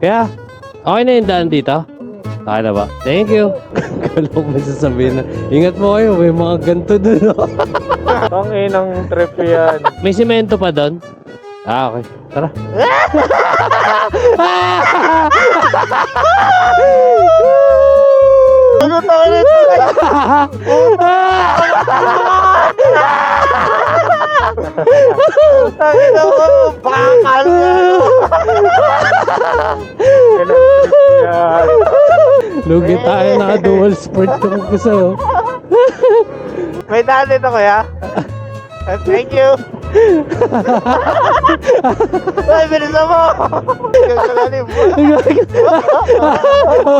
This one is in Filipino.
Kaya, okay na yung daan dito? Okay na ba? Thank you. Kala ko may sasabihin na, ingat mo kayo, may mga ganito dun. Oh. Ang inang trip yan. May simento pa doon? Ah, okay. Tara. Ano tayo nito? Tayo na mo, bakal yan. Inang trip yan. Lugi tayo na dual sport yung gusto. May daan dito kuya? Thank you. Ay, bilisan mo. Gagalalim mo. Bilisan mo.